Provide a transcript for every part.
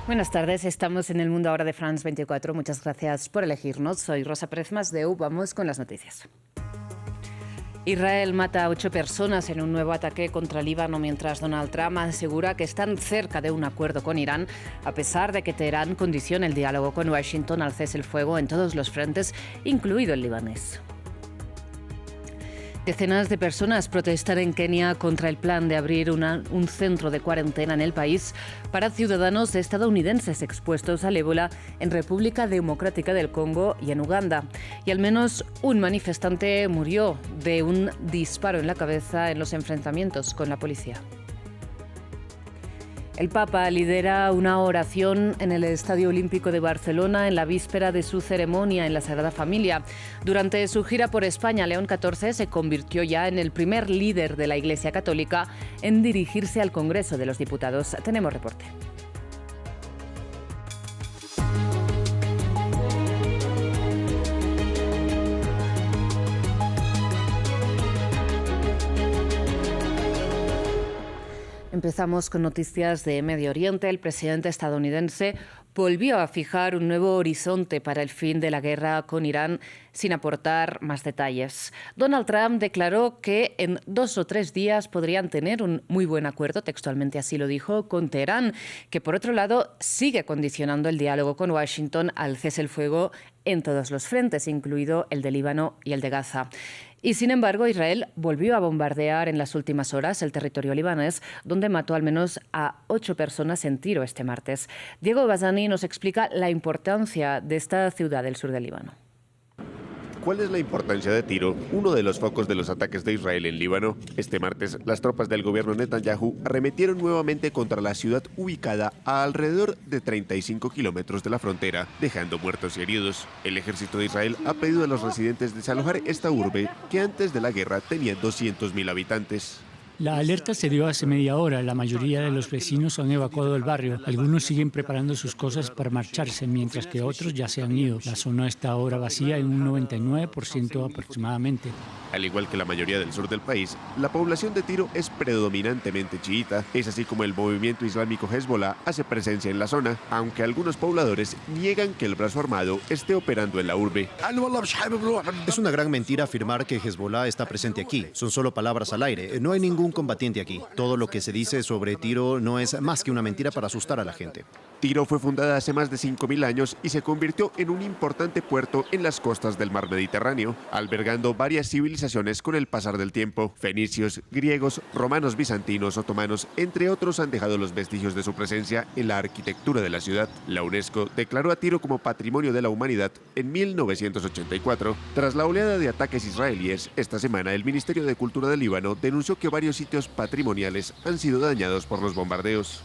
Buenas tardes, estamos en el Mundo Ahora de France 24. Muchas gracias por elegirnos. Soy Rosa Pérez Masdeu. Vamos con las noticias. Israel mata a 8 personas en un nuevo ataque contra Líbano, mientras Donald Trump asegura que están cerca de un acuerdo con Irán, a pesar de que Teherán condiciona el diálogo con Washington al cese el fuego en todos los frentes, incluido el libanés. Decenas de personas protestan en Kenia contra el plan de abrir un centro de cuarentena en el país para ciudadanos estadounidenses expuestos al ébola en República Democrática del Congo y en Uganda. Y al menos un manifestante murió de un disparo en la cabeza en los enfrentamientos con la policía. El Papa lidera una oración en el Estadio Olímpico de Barcelona en la víspera de su ceremonia en la Sagrada Familia. Durante su gira por España, León XIV se convirtió ya en el primer líder de la Iglesia Católica en dirigirse al Congreso de los Diputados. Tenemos reporte. Empezamos con noticias de Medio Oriente. El presidente estadounidense volvió a fijar un nuevo horizonte para el fin de la guerra con Irán sin aportar más detalles. Donald Trump declaró que en 2 o 3 días podrían tener un muy buen acuerdo, textualmente así lo dijo, con Teherán, que por otro lado sigue condicionando el diálogo con Washington al cese el fuego en todos los frentes, incluido el de Líbano y el de Gaza. Y sin embargo, Israel volvió a bombardear en las últimas horas el territorio libanés, donde mató al menos a 8 personas en tiro este martes. Diego Bassani nos explica la importancia de esta ciudad del sur del Líbano. ¿Cuál es la importancia de Tiro, uno de los focos de los ataques de Israel en Líbano? Este martes, las tropas del gobierno Netanyahu arremetieron nuevamente contra la ciudad ubicada a alrededor de 35 kilómetros de la frontera, dejando muertos y heridos. El ejército de Israel ha pedido a los residentes desalojar esta urbe, que antes de la guerra tenía 200.000 habitantes. La alerta se dio hace media hora. La mayoría de los vecinos han evacuado el barrio. Algunos siguen preparando sus cosas para marcharse, mientras que otros ya se han ido. La zona está ahora vacía en un 99% aproximadamente. Al igual que la mayoría del sur del país, la población de Tiro es predominantemente chiita. Es así como el movimiento islámico Hezbollah hace presencia en la zona, aunque algunos pobladores niegan que el brazo armado esté operando en la urbe. Es una gran mentira afirmar que Hezbollah está presente aquí. Son solo palabras al aire. No hay ningún combatiente aquí. Todo lo que se dice sobre Tiro no es más que una mentira para asustar a la gente. Tiro fue fundada hace más de 5.000 años y se convirtió en un importante puerto en las costas del mar Mediterráneo, albergando varias civilizaciones con el pasar del tiempo. Fenicios, griegos, romanos, bizantinos, otomanos, entre otros, han dejado los vestigios de su presencia en la arquitectura de la ciudad. La UNESCO declaró a Tiro como Patrimonio de la Humanidad en 1984. Tras la oleada de ataques israelíes, esta semana el Ministerio de Cultura del Líbano denunció que varios sitios patrimoniales han sido dañados por los bombardeos.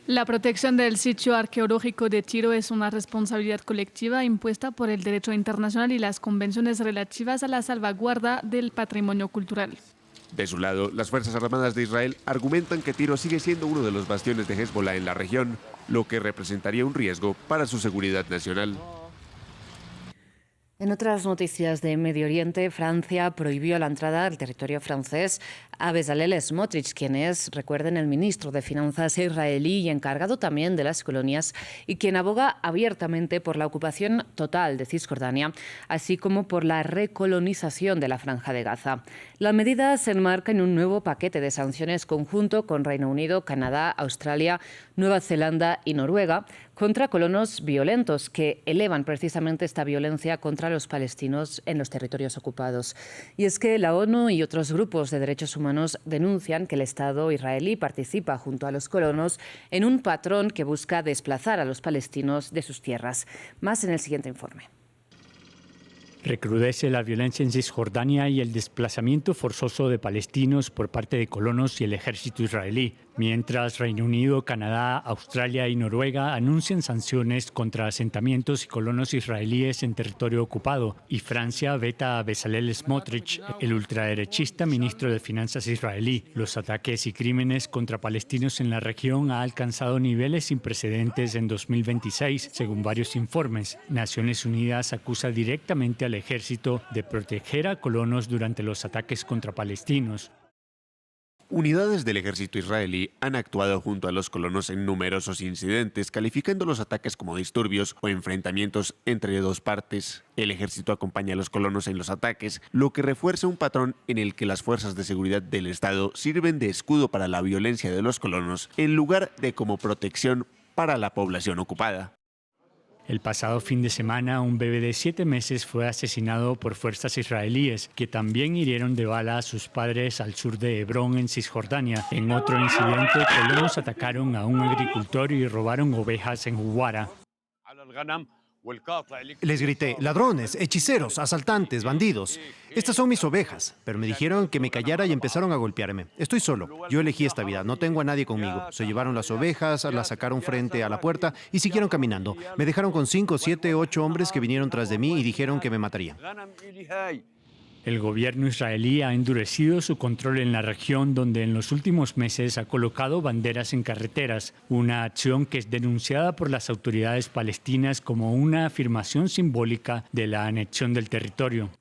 La protección del sitio arqueológico de Tiro es una responsabilidad colectiva impuesta por el derecho internacional y las convenciones relativas a la salvaguarda del patrimonio cultural. De su lado, las Fuerzas Armadas de Israel argumentan que Tiro sigue siendo uno de los bastiones de Hezbollah en la región, lo que representaría un riesgo para su seguridad nacional. En otras noticias de Medio Oriente, Francia prohibió la entrada al territorio francés a Bezalel Smotrich, quien es, recuerden, el ministro de Finanzas israelí y encargado también de las colonias, y quien aboga abiertamente por la ocupación total de Cisjordania, así como por la recolonización de la Franja de Gaza. La medida se enmarca en un nuevo paquete de sanciones conjunto con Reino Unido, Canadá, Australia, Nueva Zelanda y Noruega contra colonos violentos que elevan precisamente esta violencia contra los palestinos en los territorios ocupados. Y es que la ONU y otros grupos de derechos humanos denuncian que el Estado israelí participa junto a los colonos en un patrón que busca desplazar a los palestinos de sus tierras. Más en el siguiente informe. Recrudece la violencia en Cisjordania y el desplazamiento forzoso de palestinos por parte de colonos y el ejército israelí, mientras Reino Unido, Canadá, Australia y Noruega anuncian sanciones contra asentamientos y colonos israelíes en territorio ocupado, y Francia veta a Bezalel Smotrich, el ultraderechista ministro de Finanzas israelí. Los ataques y crímenes contra palestinos en la región han alcanzado niveles sin precedentes en 2026, según varios informes. Naciones Unidas acusa directamente al ejército de proteger a colonos durante los ataques contra palestinos. Unidades del ejército israelí han actuado junto a los colonos en numerosos incidentes, calificando los ataques como disturbios o enfrentamientos entre dos partes. El ejército acompaña a los colonos en los ataques, lo que refuerza un patrón en el que las fuerzas de seguridad del Estado sirven de escudo para la violencia de los colonos, en lugar de como protección para la población ocupada. El pasado fin de semana, un bebé de 7 meses fue asesinado por fuerzas israelíes, que también hirieron de bala a sus padres al sur de Hebrón, en Cisjordania. En otro incidente, colonos atacaron a un agricultor y robaron ovejas en Huwara. Les grité: ladrones, hechiceros, asaltantes, bandidos. Estas son mis ovejas. Pero me dijeron que me callara y empezaron a golpearme. Estoy solo. Yo elegí esta vida. No tengo a nadie conmigo. Se llevaron las ovejas, las sacaron frente a la puerta y siguieron caminando. Me dejaron con 5, 7, 8 hombres que vinieron tras de mí y dijeron que me matarían. El gobierno israelí ha endurecido su control en la región, donde en los últimos meses ha colocado banderas en carreteras, una acción que es denunciada por las autoridades palestinas como una afirmación simbólica de la anexión del territorio.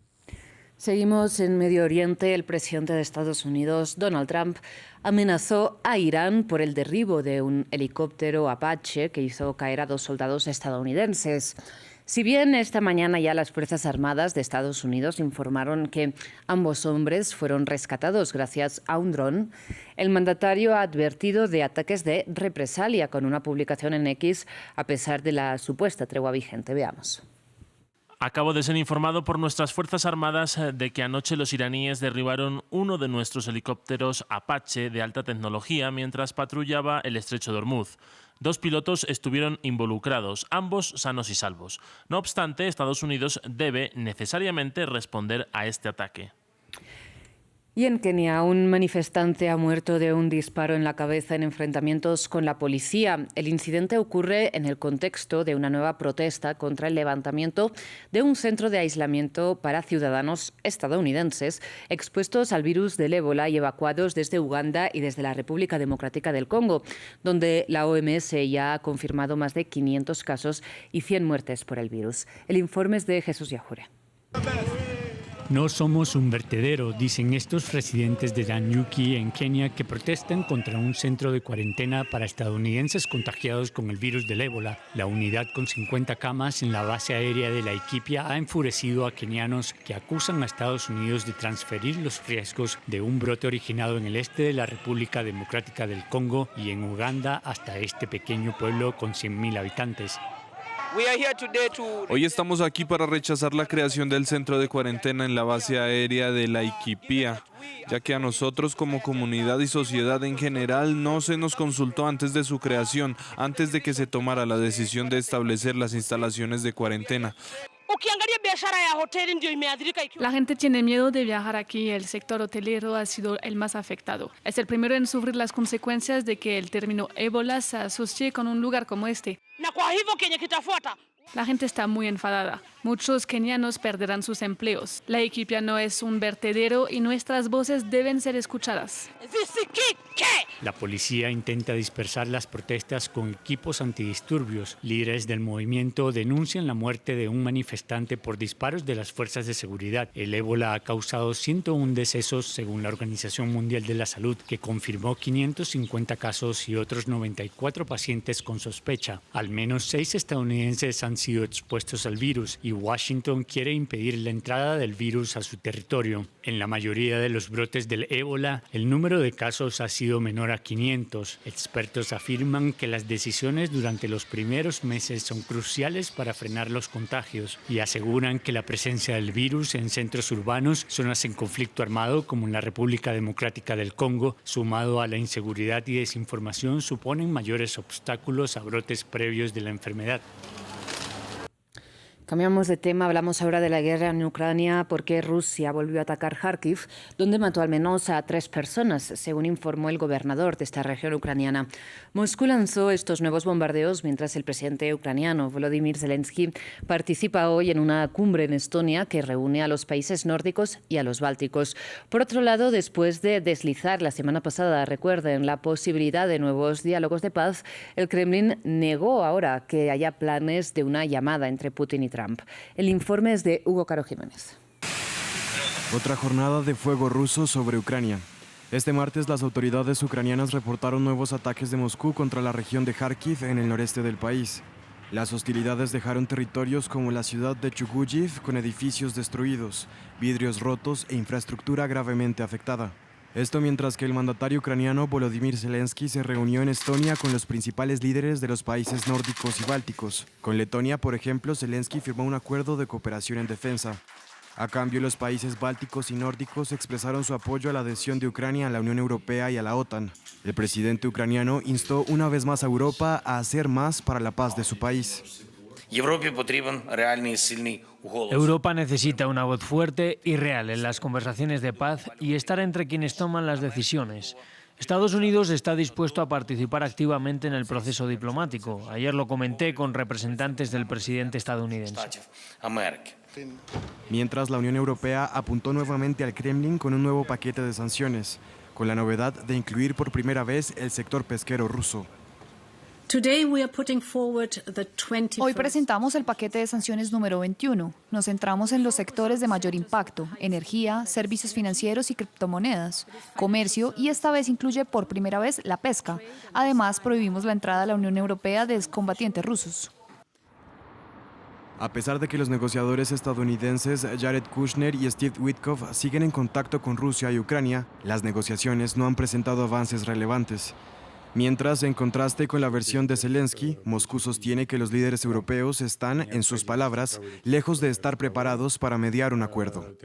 Seguimos en Medio Oriente. El presidente de Estados Unidos, Donald Trump, amenazó a Irán por el derribo de un helicóptero Apache que hizo caer a 2 soldados estadounidenses. Si bien esta mañana ya las Fuerzas Armadas de Estados Unidos informaron que ambos hombres fueron rescatados gracias a un dron, el mandatario ha advertido de ataques de represalia con una publicación en X a pesar de la supuesta tregua vigente. Veamos. Acabo de ser informado por nuestras Fuerzas Armadas de que anoche los iraníes derribaron uno de nuestros helicópteros Apache de alta tecnología mientras patrullaba el estrecho de Hormuz. 2 pilotos estuvieron involucrados, ambos sanos y salvos. No obstante, Estados Unidos debe necesariamente responder a este ataque. Y en Kenia, un manifestante ha muerto de un disparo en la cabeza en enfrentamientos con la policía. El incidente ocurre en el contexto de una nueva protesta contra el levantamiento de un centro de aislamiento para ciudadanos estadounidenses expuestos al virus del ébola y evacuados desde Uganda y desde la República Democrática del Congo, donde la OMS ya ha confirmado más de 500 casos y 100 muertes por el virus. El informe es de Jesús Yajure. No somos un vertedero, dicen estos residentes de Nanyuki, en Kenia, que protestan contra un centro de cuarentena para estadounidenses contagiados con el virus del ébola. La unidad con 50 camas en la base aérea de Laikipia ha enfurecido a kenianos que acusan a Estados Unidos de transferir los riesgos de un brote originado en el este de la República Democrática del Congo y en Uganda hasta este pequeño pueblo con 100.000 habitantes. Hoy estamos aquí para rechazar la creación del centro de cuarentena en la base aérea de Laikipia, ya que a nosotros como comunidad y sociedad en general no se nos consultó antes de su creación, antes de que se tomara la decisión de establecer las instalaciones de cuarentena. La gente tiene miedo de viajar aquí. El sector hotelero ha sido el más afectado. Es el primero en sufrir las consecuencias de que el término ébola se asocie con un lugar como este. La gente está muy enfadada. Muchos kenianos perderán sus empleos. Laikipia no es un vertedero y nuestras voces deben ser escuchadas. La policía intenta dispersar las protestas con equipos antidisturbios. Líderes del movimiento denuncian la muerte de un manifestante por disparos de las fuerzas de seguridad. El ébola ha causado 101 decesos según la Organización Mundial de la Salud, que confirmó 550 casos y otros 94 pacientes con sospecha. Al menos 6 estadounidenses han sido expuestos al virus y Washington quiere impedir la entrada del virus a su territorio. En la mayoría de los brotes del ébola, el número de casos ha sido menor a 500. Expertos afirman que las decisiones durante los primeros meses son cruciales para frenar los contagios y aseguran que la presencia del virus en centros urbanos, zonas en conflicto armado como en la República Democrática del Congo, sumado a la inseguridad y desinformación, suponen mayores obstáculos a brotes previos de la enfermedad. Cambiamos de tema, hablamos ahora de la guerra en Ucrania porque Rusia volvió a atacar Kharkiv, donde mató al menos a 3 personas, según informó el gobernador de esta región ucraniana. Moscú lanzó estos nuevos bombardeos mientras el presidente ucraniano, Volodymyr Zelensky, participa hoy en una cumbre en Estonia que reúne a los países nórdicos y a los bálticos. Por otro lado, después de deslizar la semana pasada, recuerden, la posibilidad de nuevos diálogos de paz, el Kremlin negó ahora que haya planes de una llamada entre Putin y Trump. El informe es de Hugo Caro Jiménez. Otra jornada de fuego ruso sobre Ucrania. Este martes, las autoridades ucranianas reportaron nuevos ataques de Moscú contra la región de Kharkiv en el noreste del país. Las hostilidades dejaron territorios como la ciudad de Chuguyiv con edificios destruidos, vidrios rotos e infraestructura gravemente afectada. Esto mientras que el mandatario ucraniano Volodymyr Zelensky se reunió en Estonia con los principales líderes de los países nórdicos y bálticos. Con Letonia, por ejemplo, Zelensky firmó un acuerdo de cooperación en defensa. A cambio, los países bálticos y nórdicos expresaron su apoyo a la adhesión de Ucrania a la Unión Europea y a la OTAN. El presidente ucraniano instó una vez más a Europa a hacer más para la paz de su país. Europa necesita una voz fuerte y real en las conversaciones de paz y estar entre quienes toman las decisiones. Estados Unidos está dispuesto a participar activamente en el proceso diplomático. Ayer lo comenté con representantes del presidente estadounidense. Mientras, la Unión Europea apuntó nuevamente al Kremlin con un nuevo paquete de sanciones, con la novedad de incluir por primera vez el sector pesquero ruso. Hoy presentamos el paquete de sanciones número 21. Nos centramos en los sectores de mayor impacto: energía, servicios financieros y criptomonedas, comercio, y esta vez incluye por primera vez la pesca. Además, prohibimos la entrada a la Unión Europea de excombatientes rusos. A pesar de que los negociadores estadounidenses Jared Kushner y Steve Witkoff siguen en contacto con Rusia y Ucrania, las negociaciones no han presentado avances relevantes. Mientras, en contraste con la versión de Zelensky, Moscú sostiene que los líderes europeos están, en sus palabras, lejos de estar preparados para mediar un acuerdo.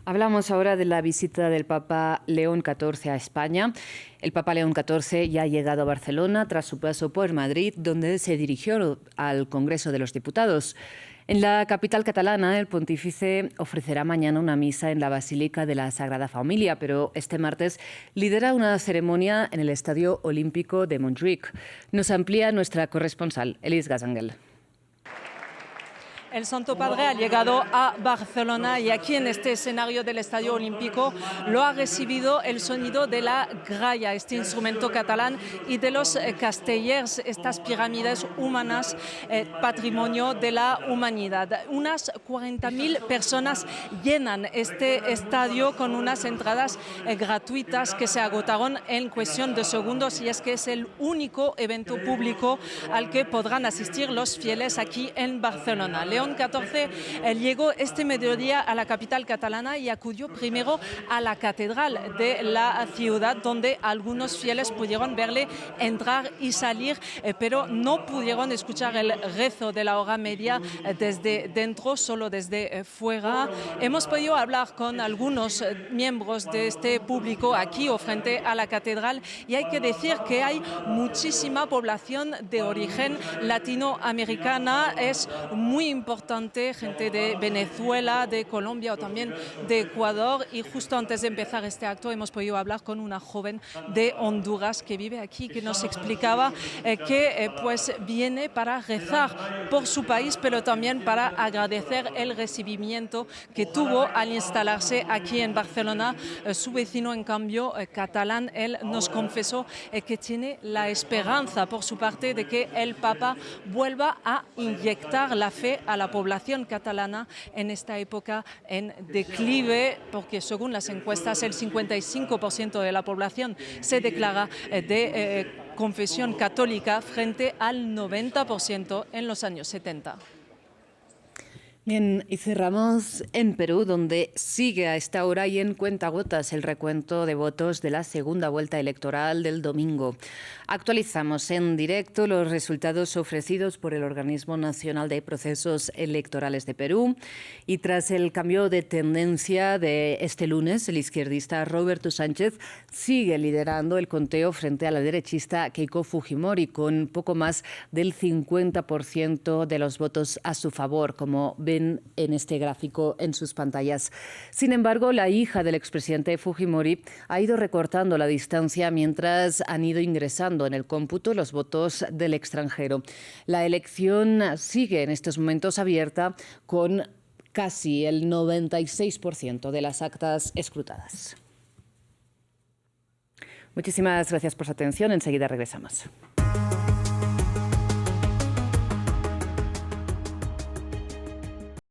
Hablamos ahora de la visita del Papa León XIV a España. El Papa León XIV ya ha llegado a Barcelona tras su paso por Madrid, donde se dirigió al Congreso de los Diputados. En la capital catalana, el pontífice ofrecerá mañana una misa en la Basílica de la Sagrada Familia, pero este martes lidera una ceremonia en el Estadio Olímpico de Montjuïc. Nos amplía nuestra corresponsal, Elis Gazangel. El Santo Padre ha llegado a Barcelona y aquí en este escenario del Estadio Olímpico lo ha recibido el sonido de la gralla, este instrumento catalán, y de los castellers, estas pirámides humanas, patrimonio de la humanidad. Unas 40.000 personas llenan este estadio con unas entradas gratuitas que se agotaron en cuestión de segundos, y es que es el único evento público al que podrán asistir los fieles aquí en Barcelona. León XIV llegó este mediodía a la capital catalana y acudió primero a la catedral de la ciudad, donde algunos fieles pudieron verle entrar y salir, pero no pudieron escuchar el rezo de la hora media desde dentro, solo desde fuera. Hemos podido hablar con algunos miembros de este público aquí o frente a la catedral, y hay que decir que hay muchísima población de origen latinoamericana. Es muy importante, gente de Venezuela, de Colombia o también de Ecuador, y justo antes de empezar este acto hemos podido hablar con una joven de Honduras que vive aquí, que nos explicaba que pues viene para rezar por su país, pero también para agradecer el recibimiento que tuvo al instalarse aquí en Barcelona. Su vecino, en cambio, catalán, él nos confesó que tiene la esperanza por su parte de que el Papa vuelva a inyectar la fe a la población catalana en esta época en declive, porque según las encuestas el 55% de la población se declara de confesión católica frente al 90% en los años 70. Bien, y cerramos en Perú, donde sigue a esta hora y en cuentagotas el recuento de votos de la segunda vuelta electoral del domingo. Actualizamos en directo los resultados ofrecidos por el Organismo Nacional de Procesos Electorales de Perú, y tras el cambio de tendencia de este lunes, el izquierdista Roberto Sánchez sigue liderando el conteo frente a la derechista Keiko Fujimori, con poco más del 50% de los votos a su favor, como ven en este gráfico en sus pantallas. Sin embargo, la hija del expresidente Fujimori ha ido recortando la distancia mientras han ido ingresando en el cómputo los votos del extranjero. La elección sigue en estos momentos abierta, con casi el 96% de las actas escrutadas. Muchísimas gracias por su atención. Enseguida regresamos.